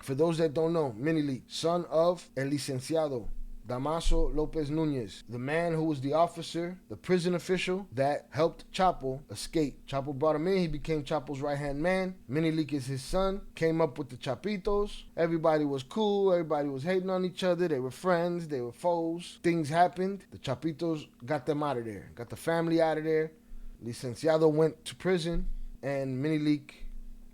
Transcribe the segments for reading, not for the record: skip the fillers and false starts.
for those that don't know, Minilik, son of El Licenciado Damaso Lopez Nunez, the man who was the officer, the prison official that helped Chapo escape. Chapo brought him in. He became Chapo's right-hand man. Minilik is his son. Came up with the Chapitos. Everybody was cool. Everybody was hating on each other. They were friends. They were foes. Things happened. The Chapitos got them out of there. Got the family out of there. Licenciado went to prison, and Minilik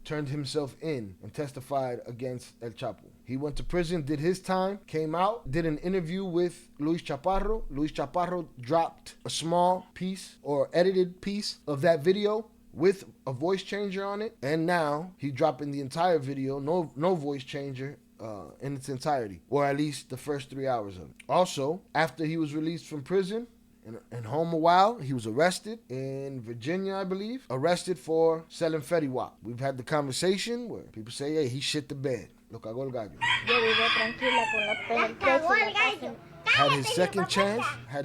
turned himself in and testified against El Chapo. He went to prison, did his time, came out, did an interview with Luis Chaparro. Luis Chaparro dropped a small piece or edited piece of that video with a voice changer on it, and now he's dropping the entire video, no voice changer, in its entirety, or at least the first 3 hours of it. Also, after he was released from prison, and home a while, he was arrested in Virginia, I believe. Arrested for selling Fetty Wap. We've had the conversation where people say, hey, he shit the bed. Lo cagó el gallo. Had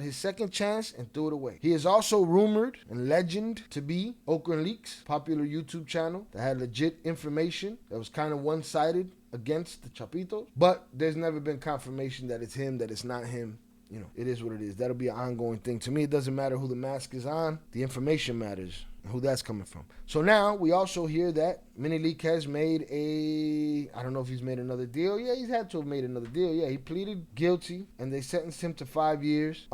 his second chance and threw it away. He is also rumored and legend to be Oakland Leaks, popular YouTube channel that had legit information that was kind of one-sided against the Chapitos. But there's never been confirmation that it's him, that it's not him. You know, it is what it is. That'll be an ongoing thing. To me, it doesn't matter who the mask is on. The information matters and who that's coming from. So now we also hear that Minilik has made I don't know if he's made another deal. Yeah, he's had to have made another deal. Yeah, he pleaded guilty and they sentenced him to 5 years.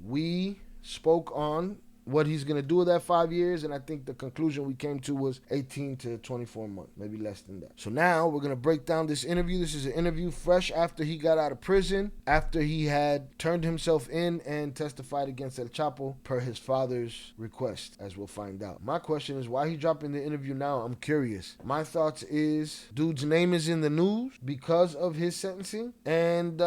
We spoke on what he's going to do with that 5 years, and I think the conclusion we came to was 18 to 24 months, maybe less than that. So now we're going to break down this interview. This is an interview fresh after he got out of prison, after he had turned himself in and testified against El Chapo per his father's request, as we'll find out. My question is, why he dropping the interview now? I'm curious. My thoughts is, dude's name is in the news because of his sentencing, and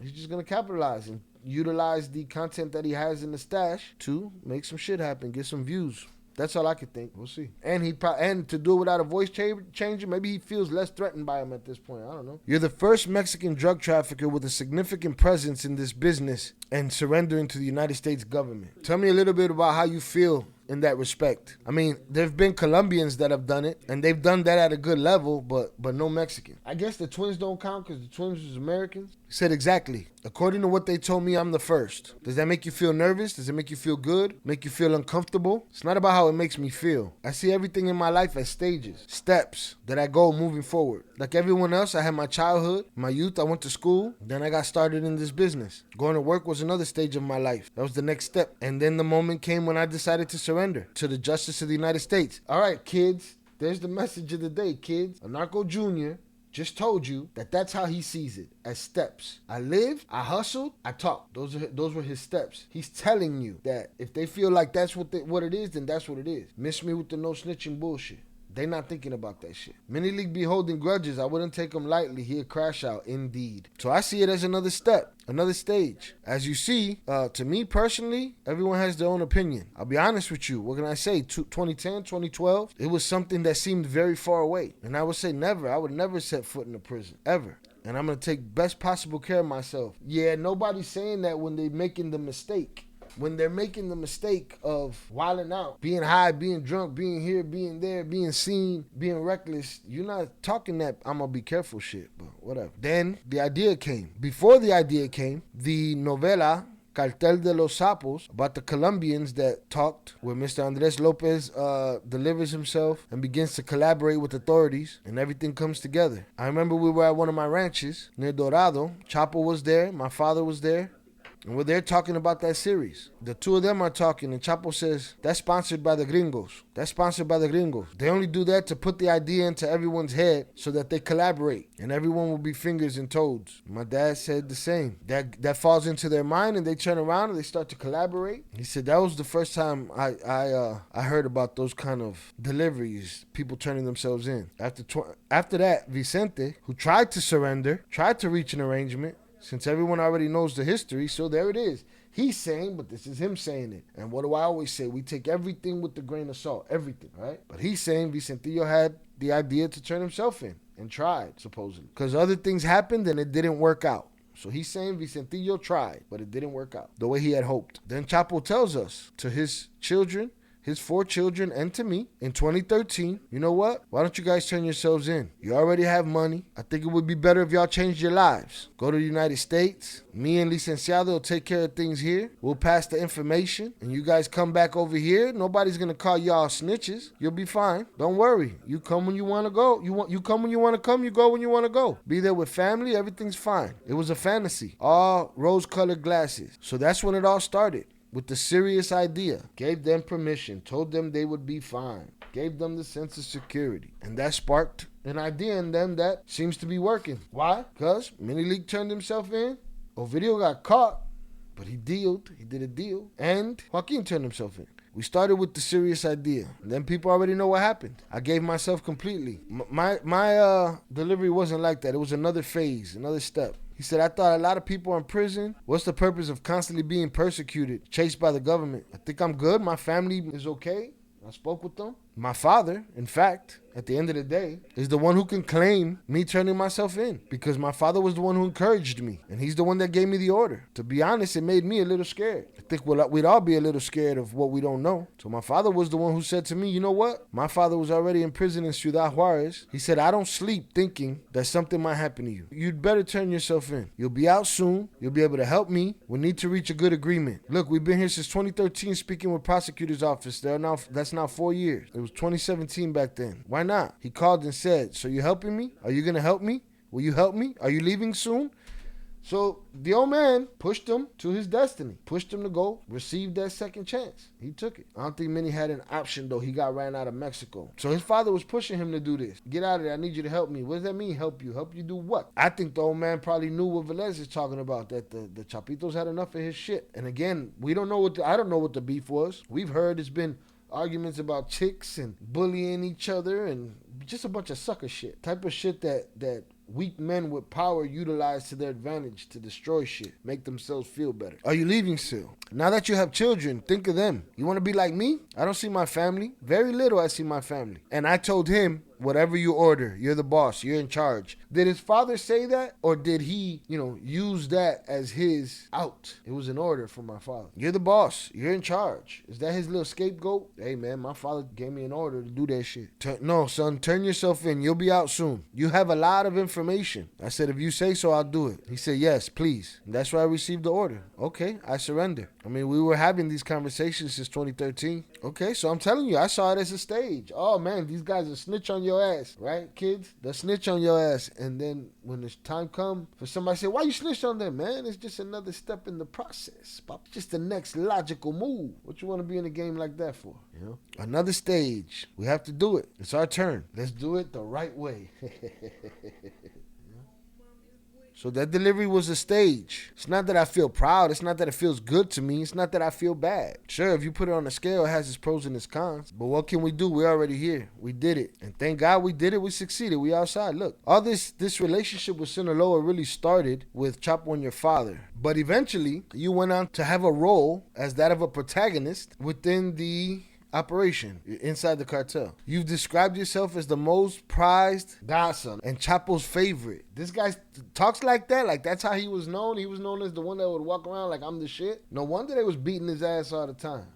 he's just going to capitalize and utilize the content that he has in the stash to make some shit happen, get some views. That's all I could think. We'll see. And and to do it without a voice changer, maybe he feels less threatened by him at this point. I don't know. You're the first Mexican drug trafficker with a significant presence in this business and surrendering to the United States government. Tell me a little bit about how you feel in that respect. I mean, there've been Colombians that have done it, and they've done that at a good level, but no Mexican. I guess the twins don't count because the twins was Americans. He said exactly. According to what they told me, I'm the first. Does that make you feel nervous? Does it make you feel good? Make you feel uncomfortable? It's not about how it makes me feel. I see everything in my life as stages, steps that I go moving forward. Like everyone else, I had my childhood, my youth, I went to school, then I got started in this business. Going to work was another stage of my life. That was the next step. And then the moment came when I decided to surrender to the justice of the United States. All right, kids, there's the message of the day, kids. Anarcho Jr. just told you that that's how he sees it, as steps. I lived, I hustled, I talked. Those were his steps. He's telling you that if they feel like that's what it is, then that's what it is. Miss me with the no snitching bullshit. They not thinking about that shit. Minilik be holding grudges. I wouldn't take him lightly. He'll crash out, indeed. So I see it as another step, another stage. As you see, to me personally, everyone has their own opinion. I'll be honest with you. What can I say? 2010, 2012, it was something that seemed very far away. And I would say never. I would never set foot in a prison, ever. And I'm going to take best possible care of myself. Yeah, nobody's saying that when they're making the mistake. When they're making the mistake of wilding out, being high, being drunk, being here, being there, being seen, being reckless, you're not talking that I'm going to be careful shit, but whatever. Then the idea came. Before the idea came, the novela Cartel de los Sapos, about the Colombians that talked, where Mr. Andres Lopez delivers himself and begins to collaborate with authorities, and everything comes together. I remember we were at one of my ranches near Dorado. Chapo was there, my father was there. And we're there talking about that series. The two of them are talking, and Chapo says, that's sponsored by the gringos. That's sponsored by the gringos. They only do that to put the idea into everyone's head so that they collaborate, and everyone will be fingers and toes. My dad said the same. That falls into their mind, and they turn around and they start to collaborate. He said that was the first time I heard about those kind of deliveries, people turning themselves in. After that, Vicente, who tried to surrender, tried to reach an arrangement, since everyone already knows the history, so there it is. He's saying, but this is him saying it. And what do I always say? We take everything with a grain of salt, everything, right? But he's saying Vicentillo had the idea to turn himself in and tried, supposedly. Because other things happened and it didn't work out. So he's saying Vicentillo tried, but it didn't work out the way he had hoped. Then Chapo tells us to his children, his 4 children, and to me in 2013, you know what? Why don't you guys turn yourselves in? You already have money. I think it would be better if y'all changed your lives. Go to the United States. Me and Licenciado will take care of things here. We'll pass the information, and you guys come back over here. Nobody's gonna call y'all snitches. You'll be fine. Don't worry. You come when you want to go. You come when you want to come. You go when you want to go. Be there with family. Everything's fine. It was a fantasy. All rose-colored glasses. So that's when it all started. With the serious idea. Gave them permission. Told them they would be fine. Gave them the sense of security. And that sparked an idea in them that seems to be working. Why? Because Mini League turned himself in. Ovidio got caught, but he dealed. He did a deal. And Joaquin turned himself in. We started with the serious idea. And then people already know what happened. I gave myself completely. My delivery wasn't like that. It was another phase, another step. He said, I thought a lot of people are in prison. What's the purpose of constantly being persecuted, chased by the government? I think I'm good. My family is okay. I spoke with them. My father, in fact, at the end of the day, is the one who can claim me turning myself in, because my father was the one who encouraged me, and he's the one that gave me the order. To be honest, it made me a little scared. I think we'd all be a little scared of what we don't know. So my father was the one who said to me, you know what? My father was already in prison in Ciudad Juarez. He said, I don't sleep thinking that something might happen to you. You'd better turn yourself in. You'll be out soon. You'll be able to help me. We need to reach a good agreement. Look, we've been here since 2013 speaking with prosecutor's office. That's now 4 years. It was 2017 back then. Why not? He called and said, so you helping me? Are you going to help me? Will you help me? Are you leaving soon? So the old man pushed him to his destiny, pushed him to go receive that second chance. He took it. I don't think Minnie had an option, though. He got ran out of Mexico. So his father was pushing him to do this. Get out of there. I need you to help me. What does that mean, help you? Help you do what? I think the old man probably knew what Velez is talking about, that the Chapitos had enough of his shit. And again, I don't know what the beef was. We've heard it's been arguments about chicks and bullying each other and just a bunch of sucker shit. Type of shit that weak men with power utilize to their advantage to destroy shit, make themselves feel better. Are you leaving still? Now that you have children, think of them. You want to be like me? I don't see my family. Very little I see my family. And I told him, whatever you order, you're the boss, you're in charge. Did his father say that, or did he, use that as his out? It was an order from my father. You're the boss, you're in charge. Is that his little scapegoat? Hey man, my father gave me an order to do that shit. No, son, turn yourself in. You'll be out soon. You have a lot of information. I said, if you say so, I'll do it. He said, yes, please. And that's why I received the order. Okay, I surrender. I mean, we were having these conversations since 2013. Okay, so I'm telling you, I saw it as a stage. Oh man, these guys will snitch on your ass, right, kids? They'll snitch on your ass, and then when it's time come for somebody to say, why you snitch on them, man? It's just another step in the process. Just the next logical move. What you want to be in a game like that for? Another stage. We have to do it. It's our turn. Let's do it the right way. So that delivery was a stage. It's not that I feel proud. It's not that it feels good to me. It's not that I feel bad. Sure, if you put it on a scale, it has its pros and its cons. But what can we do? We're already here. We did it. And thank God we did it. We succeeded. We outside. Look, all this relationship with Sinaloa really started with Chapo and your father. But eventually, you went on to have a role as that of a protagonist within the operation inside the cartel. You've described yourself as the most prized godson and Chapo's favorite. This guy talks like that, like that's how he was known. He was known as the one that would walk around like I'm the shit. No wonder they was beating his ass all the time.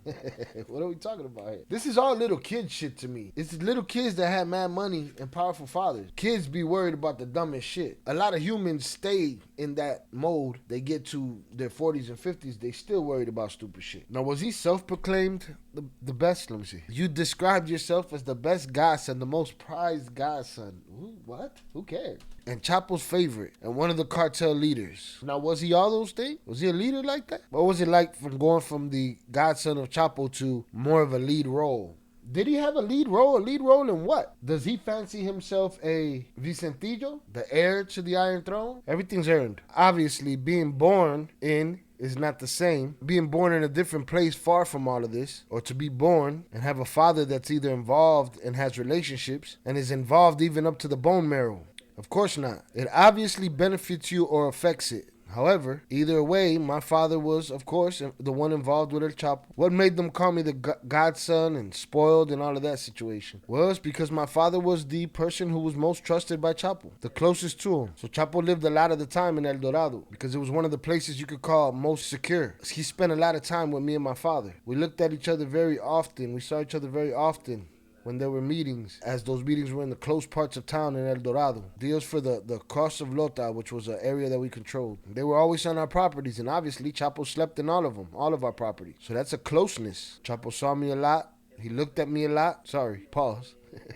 What are we talking about here? This is all little kid shit to me. It's little kids that have mad money and powerful fathers. Kids be worried about the dumbest shit. A lot of humans stay in that mode. They get to their 40s and 50s, they still worried about stupid shit. Now, was he self-proclaimed the best? Let me see. You described yourself as the best godson, the most prized godson. What? Who cares? And Chapo's favorite, and one of the cartel leaders. Now, was he all those things? Was he a leader like that? What was it like from going from the godson of Chapo to more of a lead role? Did he have a lead role? A lead role in what? Does he fancy himself a Vicentillo, the heir to the Iron Throne? Everything's earned. Obviously, being born in is not the same. Being born in a different place far from all of this, or to be born and have a father that's either involved and has relationships and is involved even up to the bone marrow. Of course not. It obviously benefits you or affects it. However, either way, my father was, of course, the one involved with El Chapo. What made them call me the godson and spoiled and all of that situation? Well, it's because my father was the person who was most trusted by Chapo, the closest to him. So Chapo lived a lot of the time in El Dorado because it was one of the places you could call most secure. He spent a lot of time with me and my father. We looked at each other very often. We saw each other very often when there were meetings, as those meetings were in the close parts of town in El Dorado. Deals for the Cross of Lota, which was an area that we controlled. They were always on our properties, and obviously Chapo slept in all of them, all of our properties. So that's a closeness. Chapo saw me a lot. He looked at me a lot. Sorry, pause.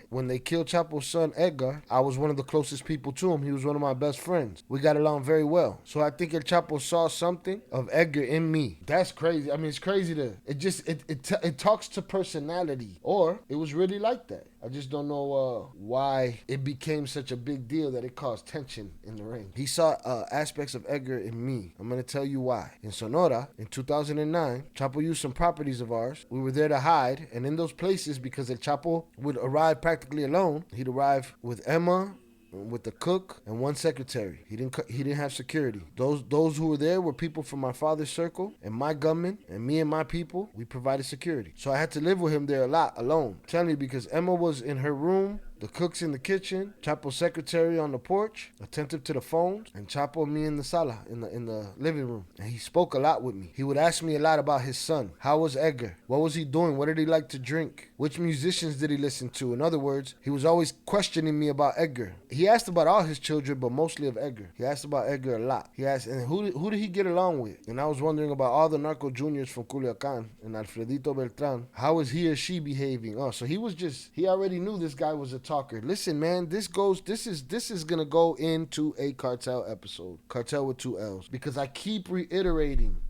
When they killed Chapo's son, Edgar, I was one of the closest people to him. He was one of my best friends. We got along very well. So I think El Chapo saw something of Edgar in me. That's crazy. I mean, it's crazy to, it talks to personality. Or it was really like that. I just don't know why it became such a big deal that it caused tension in the ring. He saw aspects of Edgar in me. I'm going to tell you why. In Sonora, in 2009, Chapo used some properties of ours. We were there to hide. And in those places, because El Chapo would arrive practically alone, he'd arrive with Emma, with the cook, and one secretary. He didn't have security. Those who were there were people from my father's circle and my gunmen, and me and my people, we provided security. So I had to live with him there a lot alone. I'm telling you, because Emma was in her room, the cook's in the kitchen, Chapo's secretary on the porch, attentive to the phones, and Chapo and me in the sala, in the living room. And he spoke a lot with me. He would ask me a lot about his son. How was Edgar? What was he doing? What did he like to drink? Which musicians did he listen to? In other words, he was always questioning me about Edgar. He asked about all his children, but mostly of Edgar. He asked about Edgar a lot. He asked, and who did he get along with? And I was wondering about all the narco juniors from Culiacan and Alfredito Beltran. How is he or she behaving? Oh, so he already knew this guy was a talker. Listen, man, this is gonna go into a Cartel episode. Cartel with 2 L's. Because I keep reiterating,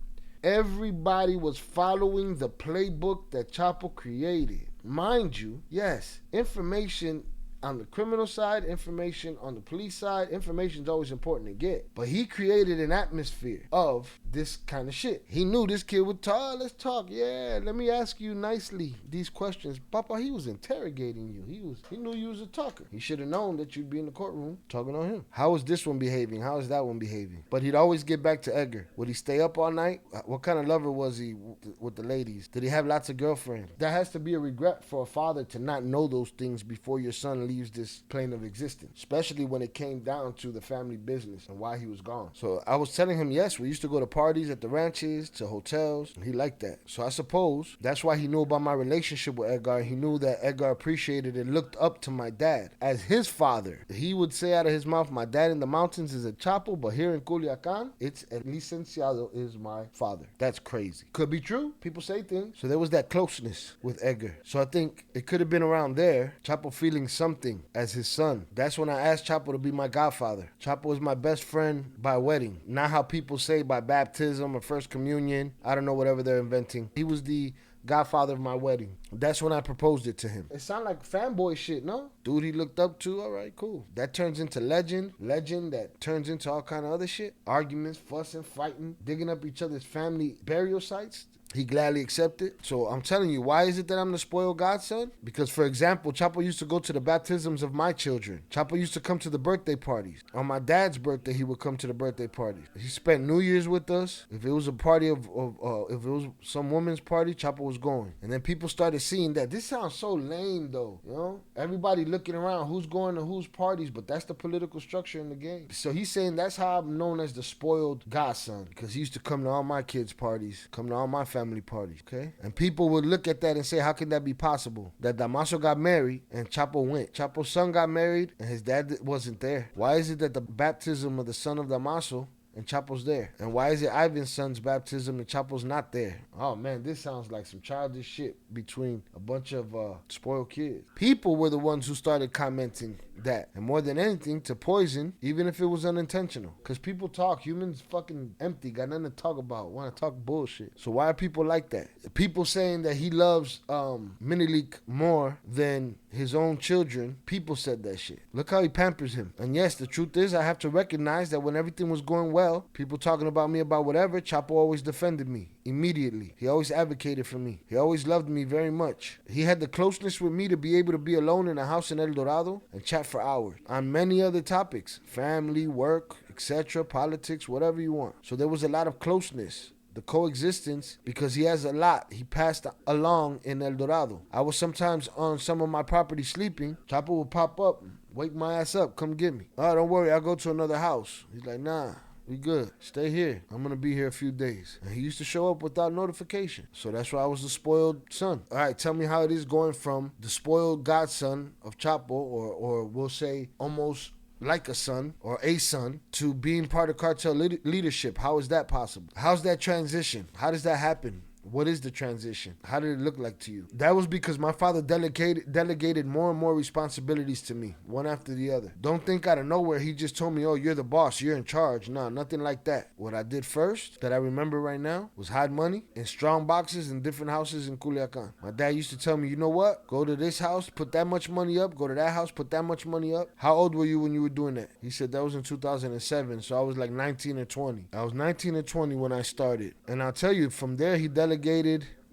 everybody was following the playbook that Chapo created. Mind you, yes, information on the criminal side, information on the police side, information is always important to get. But he created an atmosphere of this kind of shit. He knew this kid would talk. Let's talk. Yeah, let me ask you nicely these questions. Papa, he was interrogating you. He knew you was a talker. He should have known that you'd be in the courtroom talking on him. How is this one behaving? How is that one behaving? But he'd always get back to Edgar. Would he stay up all night? What kind of lover was he with the ladies? Did he have lots of girlfriends? That has to be a regret for a father to not know those things before your son leaves this plane of existence, especially when it came down to the family business and why he was gone. So I was telling him, yes, we used to go to parties at the ranches, to hotels, and he liked that. So I suppose that's why he knew about my relationship with Edgar. He knew that Edgar appreciated and looked up to my dad as his father. He would say out of his mouth, my dad in the mountains is a Chapo, but here in Culiacan, it's El Licenciado is my father. That's crazy. Could be true. People say things. So there was that closeness with Edgar. So I think it could have been around there, Chapo feeling something as his son. That's when I asked Chapo to be my godfather. Chapo was my best friend by wedding, not how people say by baptism or first communion. I don't know, whatever they're inventing. He was the godfather of my wedding. That's when I proposed it to him. It sounded like fanboy shit, no? Dude he looked up to, all right, cool. That turns into legend that turns into all kind of other shit. Arguments, fussing, fighting, digging up each other's family burial sites. He gladly accepted. So I'm telling you, why is it that I'm the spoiled godson? Because, for example, Chapo used to go to the baptisms of my children. Chapo used to come to the birthday parties. On my dad's birthday, he would come to the birthday parties. He spent New Year's with us. If it was a party if it was some woman's party, Chapo was going. And then people started seeing that. This sounds so lame, though. You know, everybody looking around who's going to whose parties, but that's the political structure in the game. So he's saying that's how I'm known as the spoiled godson, because he used to come to all my kids' parties, come to all my family parties, okay? And people would look at that and say, how can that be possible? That Damaso got married and Chapo went. Chapo's son got married and his dad wasn't there. Why is it that the baptism of the son of Damaso and Chapo's there? And why is it Ivan's son's baptism and Chapo's not there? Oh man, this sounds like some childish shit between a bunch of spoiled kids. People were the ones who started commenting that, and more than anything, to poison, even if it was unintentional. Because people talk, humans fucking empty, got nothing to talk about, want to talk bullshit. So why are people like that? People saying that he loves Minilik more than his own children. People said that shit. Look how he pampers him. And yes, the truth is, I have to recognize that when everything was going well, people talking about me about whatever, Chapo always defended me immediately. He always advocated for me. He always loved me very much. He had the closeness with me to be able to be alone in a house in El Dorado and chat for hours on many other topics, family, work, etc., politics, whatever you want. So there was a lot of closeness, the coexistence, because he has a lot he passed along in El Dorado. I was sometimes on some of my property sleeping. Chapo would pop up, wake my ass up, come get me. Oh, don't worry, I'll go to another house. He's like, nah, we good. Stay here. I'm going to be here a few days. And he used to show up without notification. So that's why I was the spoiled son. All right, tell me how it is going from the spoiled godson of Chapo, or we'll say almost like a son or a son, to being part of cartel leadership. How is that possible? How's that transition? How does that happen? What is the transition? How did it look like to you? That was because my father delegated more and more responsibilities to me, one after the other. Don't think out of nowhere he just told me, oh, you're the boss, you're in charge. No, nothing like that. What I did first, that I remember right now, was hide money in strong boxes in different houses in Culiacan. My dad used to tell me, you know what? Go to this house, put that much money up. Go to that house, put that much money up. How old were you when you were doing that? He said that was in 2007, so I was like 19 or 20. I was 19 or 20 when I started. And I'll tell you, from there, he delegated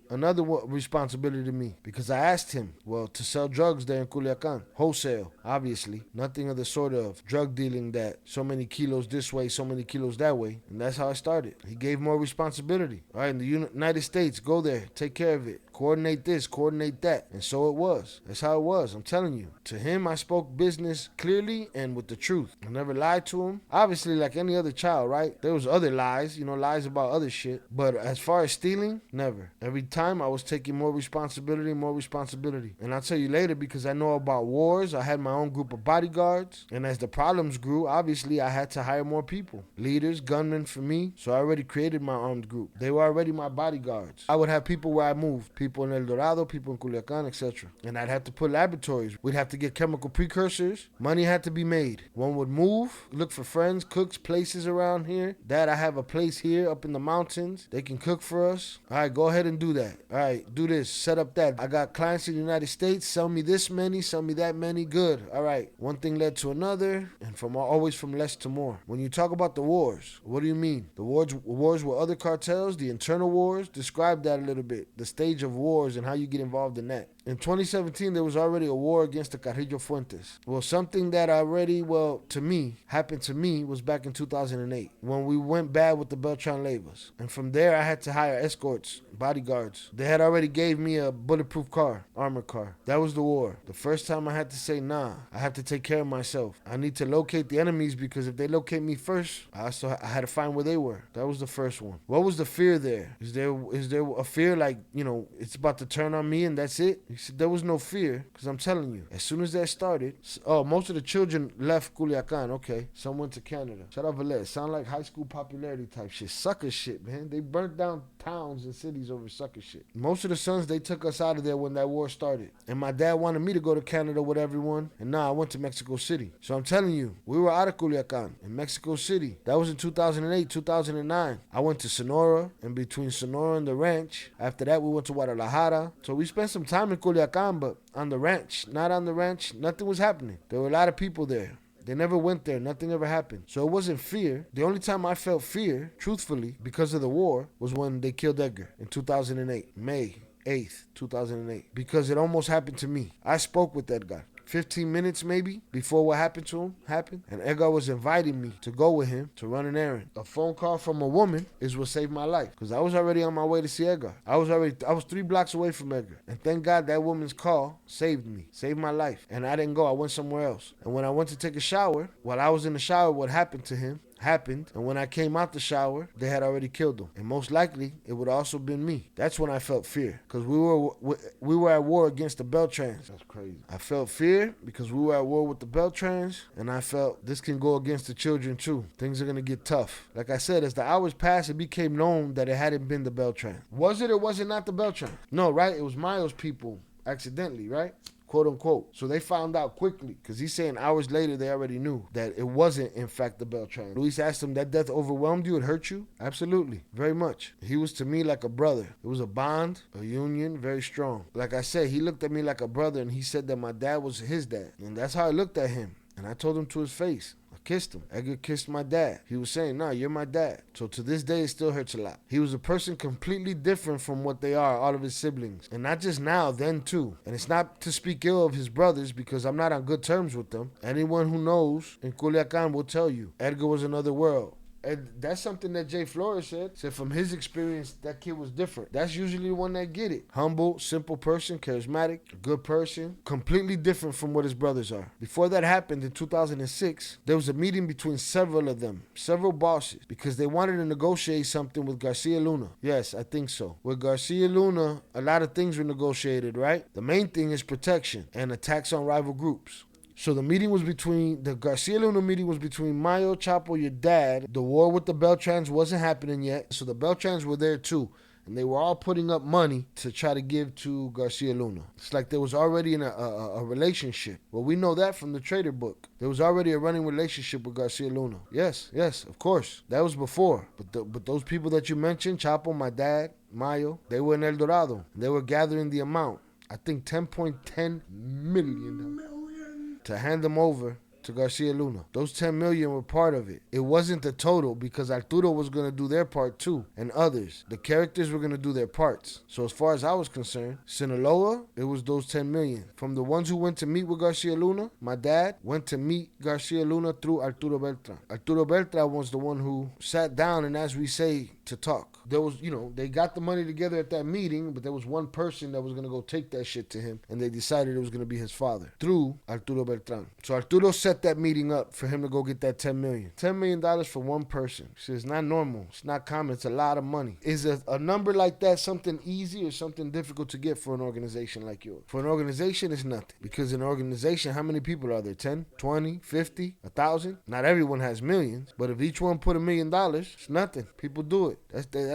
another responsibility to me, because I asked him, well, to sell drugs there in Culiacan, wholesale, obviously, nothing of the sort of drug dealing that so many kilos this way, so many kilos that way, and that's how I started. He gave more responsibility. All right, in the United States, go there, take care of it, coordinate this, coordinate that, and so it was. That's how it was. I'm telling you. To him, I spoke business clearly and with the truth. I never lied to him. Obviously, like any other child, right? There was other lies, lies about other shit, but as far as stealing, never. Every time I was taking more responsibility. And I'll tell you later, because I know about wars. I had my own group of bodyguards, and as the problems grew, obviously I had to hire more people, leaders, gunmen for me. So I already created my armed group. They were already my bodyguards. I would have people where I moved, people in El Dorado, people in Culiacan, etc. And I'd have to put laboratories. We'd have to get chemical precursors. Money had to be made. One would move, look for friends, cooks, places around here. Dad, I have a place here up in the mountains. They can cook for us. All right, go ahead and do that. All right, do this, set up that. I got clients in the United States. Sell me this many, sell me that many. Good. All right. One thing led to another, and always from less to more. When you talk about the wars, what do you mean? The wars with other cartels, the internal wars? Describe that a little bit. The stage of wars and how you get involved in that. In 2017, there was already a war against the Carrillo Fuentes. Well, something that happened to me was back in 2008, when we went bad with the Beltran Leyvas. And from there, I had to hire escorts, bodyguards. They had already gave me a bulletproof car, armored car. That was the war. The first time I had to say, nah, I have to take care of myself. I need to locate the enemies, because if they locate me first, I had to find where they were. That was the first one. What was the fear there? Is there a fear like, it's about to turn on me and that's it? He said there was no fear, because I'm telling you, as soon as that started, most of the children left Culiacan. Okay, some went to Canada. Shout out Valette. Sound like high school popularity type shit. Sucker shit, man. They burnt down towns and cities over sucker shit. Most of the sons, they took us out of there when that war started. And my dad wanted me to go to Canada with everyone. And I went to Mexico City. So I'm telling you, we were out of Culiacan in Mexico City. That was in 2008, 2009. I went to Sonora, and between Sonora and the ranch. After that, we went to Guadalajara. So we spent some time in Culiacan, but on the ranch, not on the ranch, nothing was happening. There were a lot of people there. They never went there. Nothing ever happened. So it wasn't fear. The only time I felt fear, truthfully, because of the war, was when they killed Edgar in 2008, May 8th, 2008, because it almost happened to me. I spoke with Edgar 15 minutes maybe before what happened to him happened, and Edgar was inviting me to go with him to run an errand. A phone call from a woman is what saved my life, because I was already on my way to see Edgar. I was 3 blocks away from Edgar, and thank God that woman's call saved me, saved my life. And I didn't go. I went somewhere else. And when I went to take a shower, while I was in the shower, what happened to him happened, and when I came out the shower, they had already killed him, and most likely it would also been me. That's when I felt fear, because we were at war against the Beltrans. That's crazy. I felt fear because we were at war with the Beltrans, and I felt this can go against the children too. Things are gonna get tough. Like I said, as the hours passed, it became known that it hadn't been the Beltran. Was it or was it not the Beltran? No, right? It was Miles' people accidentally, right? Quote unquote. So they found out quickly, because he's saying hours later they already knew that it wasn't in fact the Beltran. Luis asked him, that death overwhelmed you? It hurt you? Absolutely. Very much. He was to me like a brother. It was a bond, a union, very strong. Like I said, he looked at me like a brother, and he said that my dad was his dad. And that's how I looked at him. And I told him to his face, I kissed him. Edgar kissed my dad. He was saying, nah, you're my dad. So to this day, it still hurts a lot. He was a person completely different from what they are, all of his siblings. And not just now, then too. And it's not to speak ill of his brothers because I'm not on good terms with them. Anyone who knows in Culiacan will tell you, Edgar was another world. And that's something that Jay Flores said. Said from his experience, that kid was different. That's usually the one that get it. Humble, simple person, charismatic, a good person. Completely different from what his brothers are. Before that happened in 2006, there was a meeting between several of them, several bosses, because they wanted to negotiate something with Garcia Luna. Yes, I think so. With Garcia Luna, a lot of things were negotiated, right? The main thing is protection and attacks on rival groups. So the Garcia Luna meeting was between Mayo, Chapo, your dad. The war with the Beltrans wasn't happening yet. So the Beltrans were there too. And they were all putting up money to try to give to Garcia Luna. It's like there was already a relationship. Well, we know that from the Trader book. There was already a running relationship with Garcia Luna. Yes, of course. That was before. But those people that you mentioned, Chapo, my dad, Mayo, they were in El Dorado. They were gathering the amount. I think $10.10 million. To hand them over to Garcia Luna. Those 10 million were part of it. It wasn't the total because Arturo was going to do their part too, and others. The characters were going to do their parts. So as far as I was concerned, Sinaloa, it was those 10 million. From the ones who went to meet with Garcia Luna, my dad went to meet Garcia Luna through Arturo Beltran. Arturo Beltran was the one who sat down and, as we say, to talk. There was, they got the money together at that meeting, but there was one person that was going to go take that shit to him, and they decided it was going to be his father through Arturo Beltran. So Arturo set that meeting up for him to go get that $10 million. $10 million for one person. It's not normal. It's not common. It's a lot of money. Is a number like that something easy or something difficult to get for an organization like yours? For an organization, it's nothing. Because in an organization, how many people are there? 10, 20, 50, 1,000? Not everyone has millions, but if each one put $1 million, it's nothing. People do it.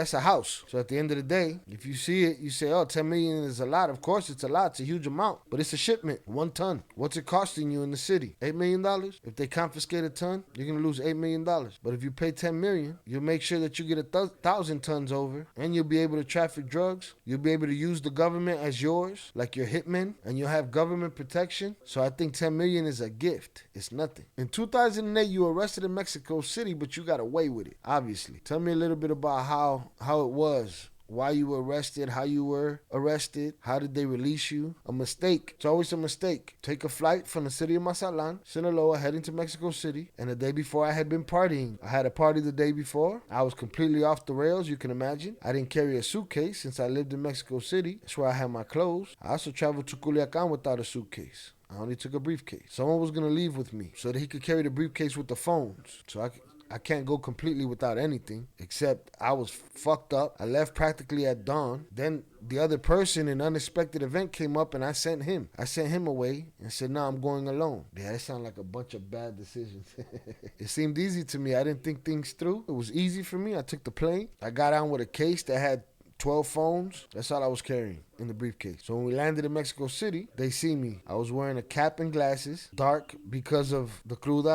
That's a house. So at the end of the day, if you see it, you say, oh, 10 million is a lot. Of course, it's a lot. It's a huge amount. But it's a shipment. 1 ton. What's it costing you in the city? $8 million? If they confiscate a ton, you're going to lose $8 million. But if you pay 10 million, you'll make sure that you get 1,000 tons over, and you'll be able to traffic drugs. You'll be able to use the government as yours, like your hitmen, and you'll have government protection. So I think 10 million is a gift. It's nothing. In 2008, you were arrested in Mexico City, but you got away with it, obviously. Tell me a little bit about how it was. Why you were arrested, how you were arrested, how did they release you? A mistake. It's always a mistake. Take a flight from the city of Mazatlan, Sinaloa, heading to Mexico City. And the day before, I had been partying. I had a party the day before. I was completely off the rails, you can imagine. I didn't carry a suitcase since I lived in Mexico City. That's where I had my clothes. I also traveled to Culiacan without a suitcase. I only took a briefcase. Someone was going to leave with me so that he could carry the briefcase with the phones. So I can't go completely without anything, except I was fucked up. I left practically at dawn. Then the other person, an unexpected event came up, and I sent him. I sent him away and said, no, I'm going alone. Yeah, that sounded like a bunch of bad decisions. It seemed easy to me. I didn't think things through. It was easy for me. I took the plane. I got on with a case that had 12 phones. That's all I was carrying in the briefcase. So when we landed in Mexico City, they see me. I was wearing a cap and glasses, dark because of the cruda,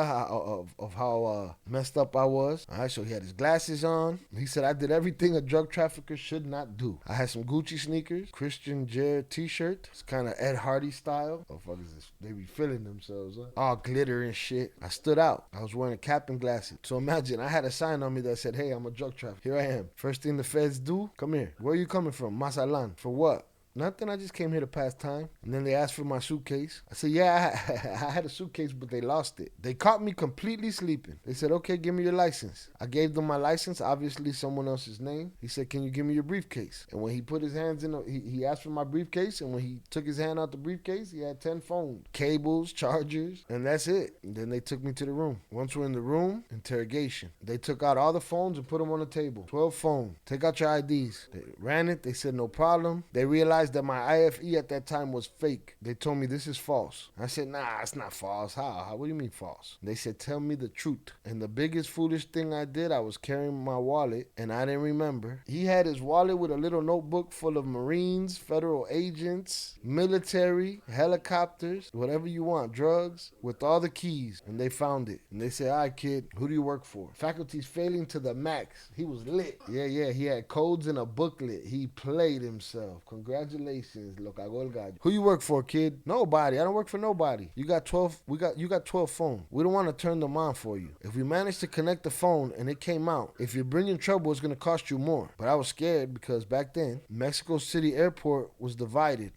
of how messed up I was. All right, so he had his glasses on. He said I did everything a drug trafficker should not do. I had some Gucci sneakers, Christian Dior t-shirt. It's kind of Ed Hardy style. Oh, fuck is this? They be feeling themselves, huh? All glitter and shit. I stood out. I was wearing a cap and glasses. So imagine, I had a sign on me that said, hey, I'm a drug trafficker. Here I am. First thing the feds do, come here. Where are you coming from? Mazatlan. For what? Nothing, I just came here to pass time. And then they asked for my suitcase. I said, yeah, I had a suitcase, but they lost it. They caught me completely sleeping. They said, okay, give me your license. I gave them my license, obviously someone else's name. He said, can you give me your briefcase? And when he put his hands in, he asked for my briefcase, and when he took his hand out the briefcase, he had 10 phones, cables, chargers, and that's it. And then they took me to the room. Once we're in the room, interrogation. They took out all the phones and put them on the table. 12 phones. Take out your IDs. They ran it. They said, no problem. They realized that my IFE at that time was fake. They told me this is false. I said, nah, it's not false. How? What do you mean false? They said, tell me the truth. And the biggest foolish thing I did, I was carrying my wallet and I didn't remember. He had his wallet with a little notebook full of Marines, federal agents, military, helicopters, whatever you want, drugs, with all the keys. And they found it. And they said, all right, kid, who do you work for? Faculty's failing to the max. He was lit. Yeah, he had codes in a booklet. He played himself. Congratulations. Congratulations, lo cagó el gallo. Who you work for, kid? Nobody. I don't work for nobody. You got 12. You got 12 phones. We don't want to turn them on for you. If we manage to connect the phone and it came out, if you're bringing trouble, it's gonna cost you more. But I was scared because back then, Mexico City Airport was divided.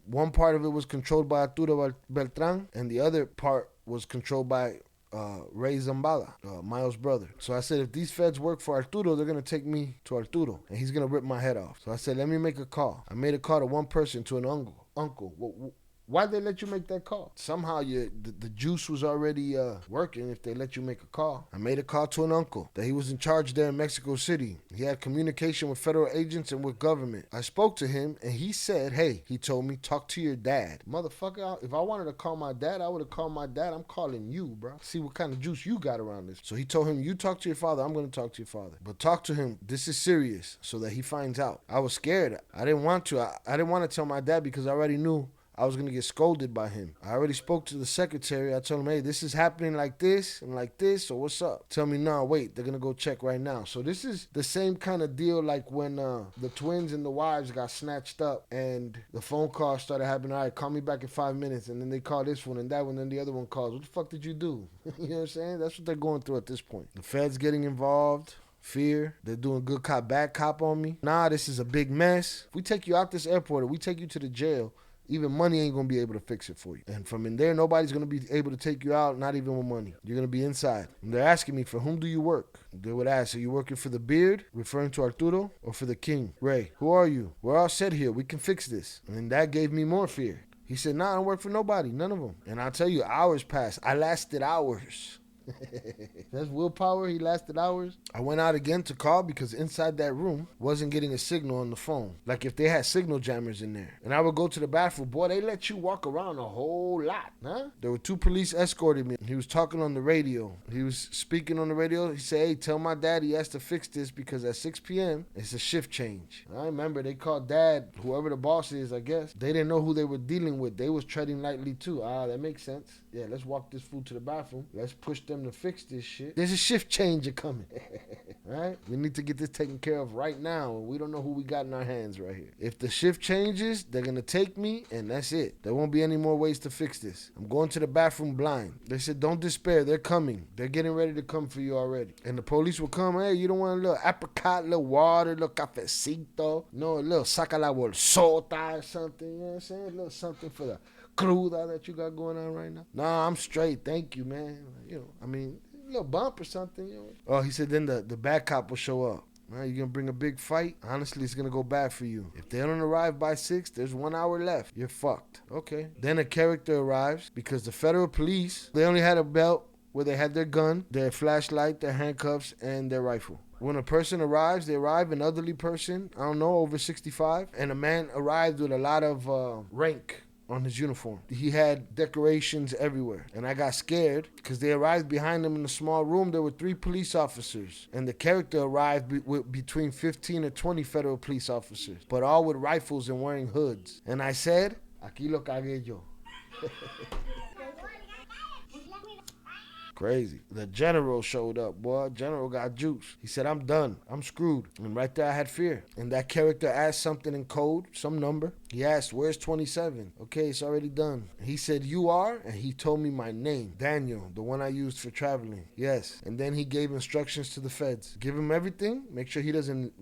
One part of it was controlled by Arturo Beltran, and the other part was controlled by Ray Zambada, Miles' brother. So I said, if these feds work for Arturo, they're going to take me to Arturo, and he's going to rip my head off. So I said, let me make a call. I made a call to one person, to an uncle. Why'd they let you make that call? Somehow the juice was already working if they let you make a call. I made a call to an uncle that he was in charge there in Mexico City. He had communication with federal agents and with government. I spoke to him and he said, hey, he told me, talk to your dad. Motherfucker, if I wanted to call my dad, I would have called my dad. I'm calling you, bro. See what kind of juice you got around this. So he told him, you talk to your father. I'm going to talk to your father. But talk to him. This is serious, so that he finds out. I was scared. I didn't want to. I didn't want to tell my dad because I already knew I was going to get scolded by him. I already spoke to the secretary. I told him, hey, this is happening like this and like this, so what's up? Tell me, no, wait, they're going to go check right now. So this is the same kind of deal like when the twins and the wives got snatched up and the phone call started happening. All right, call me back in 5 minutes. And then they call this one and that one, and the other one calls. What the fuck did you do? You know what I'm saying? That's what they're going through at this point. The feds getting involved. Fear. They're doing good cop, bad cop on me. Nah, this is a big mess. If we take you out this airport or we take you to the jail, even money ain't going to be able to fix it for you. And from in there, nobody's going to be able to take you out, not even with money. You're going to be inside. And they're asking me, for whom do you work? They would ask, are you working for the beard, referring to Arturo, or for the king? Ray, who are you? We're all set here. We can fix this. And that gave me more fear. He said, nah, I don't work for nobody, none of them. And I'll tell you, hours passed. I lasted hours. That's willpower. He lasted hours. I went out again to call because inside that room wasn't getting a signal on the phone. Like if they had signal jammers in there. And I would go to the bathroom. Boy, they let you walk around a whole lot, huh? There were 2 police escorting me. He was talking on the radio. He was speaking on the radio. He said, hey, tell my dad he has to fix this because at 6 p.m. it's a shift change. I remember they called dad, whoever the boss is, I guess. They didn't know who they were dealing with. They was treading lightly too. That makes sense. Yeah, let's walk this fool to the bathroom. Let's push them to fix this shit. There's a shift changer coming. Right? We need to get this taken care of right now. We don't know who we got in our hands right here. If the shift changes, they're going to take me and that's it. There won't be any more ways to fix this. I'm going to the bathroom blind. They said, don't despair. They're coming. They're getting ready to come for you already. And the police will come. Hey, you don't want a little apricot, little water, little cafecito? No, a little saca la bolsota or something. You know what I'm saying? A little something for the cruda that you got going on right now. Nah, I'm straight. Thank you, man. You know, I mean, a little bump or something. You know. Oh, he said then the bad cop will show up. Right, you're going to bring a big fight? Honestly, it's going to go bad for you. If they don't arrive by 6, there's 1 hour left. You're fucked. Okay. Then a character arrives because the federal police, they only had a belt where they had their gun, their flashlight, their handcuffs, and their rifle. When a person arrives, they arrive, an elderly person, I don't know, over 65, and a man arrived with a lot of rank on his uniform. He had decorations everywhere. And I got scared because they arrived behind him in a small room. There were 3 police officers. And the character arrived with between 15 or 20 federal police officers, but all with rifles and wearing hoods. And I said, aquí lo cagué yo. Crazy. The general showed up, boy. General got juice. He said, I'm done. I'm screwed. And right there I had fear. And that character asked something in code, some number. He asked, where's 27? Okay, it's already done. He said, you are? And he told me my name, Daniel, the one I used for traveling. Yes. And then he gave instructions to the feds. Give him everything. Make sure he doesn't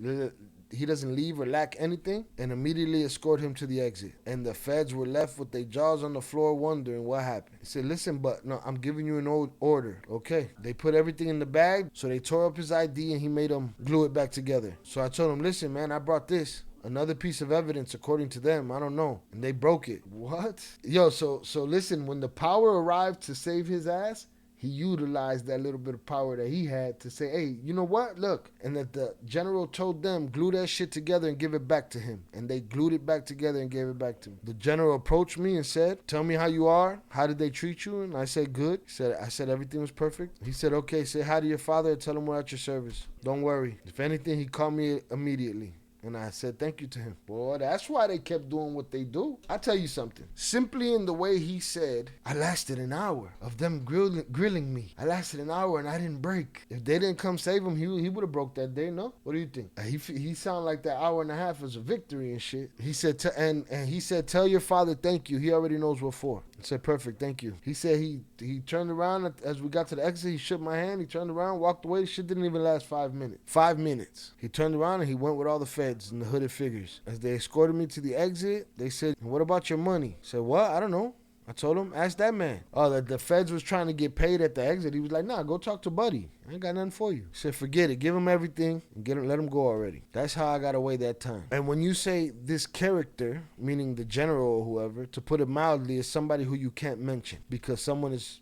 leave or lack anything, and immediately escort him to the exit. And the feds were left with their jaws on the floor wondering what happened. He said, listen, but no, I'm giving you an order. Okay. They put everything in the bag, so they tore up his ID and he made them glue it back together. So I told him, listen, man, I brought this. Another piece of evidence, according to them, I don't know. And they broke it. What? Yo, so listen, when the power arrived to save his ass, he utilized that little bit of power that he had to say, hey, you know what? Look. And that the general told them, glue that shit together and give it back to him. And they glued it back together and gave it back to him. The general approached me and said, tell me how you are. How did they treat you? And I said, good. I said everything was perfect. He said, okay, say hi to your father and tell him we're at your service. Don't worry. If anything, he called me immediately. And I said thank you to him. Boy, that's why they kept doing what they do. I tell you something. Simply in the way he said, I lasted an hour of them grilling me. I lasted an hour and I didn't break. If they didn't come save him, he would have broke that day, no? What do you think? He sounded like that hour and a half was a victory and shit. He said, and he said, tell your father thank you. He already knows what for. I said, perfect, thank you. He said he turned around as we got to the exit. He shook my hand. He turned around, walked away. The shit didn't even last 5 minutes. 5 minutes. He turned around and he went with all the feds and the hooded figures. As they escorted me to the exit, they said, what about your money? I said, what? I don't know. I told him, ask that man. Oh, the feds was trying to get paid at the exit. He was like, nah, go talk to Buddy. I ain't got nothing for you. He said, forget it. Give him everything and let him go already. That's how I got away that time. And when you say this character, meaning the general or whoever, to put it mildly, is somebody who you can't mention because someone is,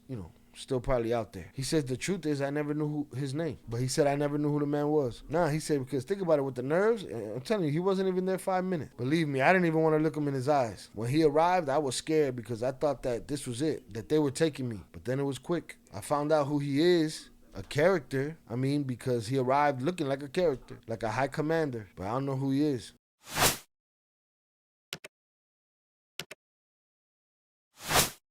still probably out there. He says the truth is I never knew his name. But he said I never knew who the man was. Nah, he said because think about it with the nerves. I'm telling you, he wasn't even there 5 minutes. Believe me, I didn't even want to look him in his eyes. When he arrived, I was scared because I thought that this was it, that they were taking me. But then it was quick. I found out who he is. A character, because he arrived looking like a character, like a high commander. But I don't know who he is.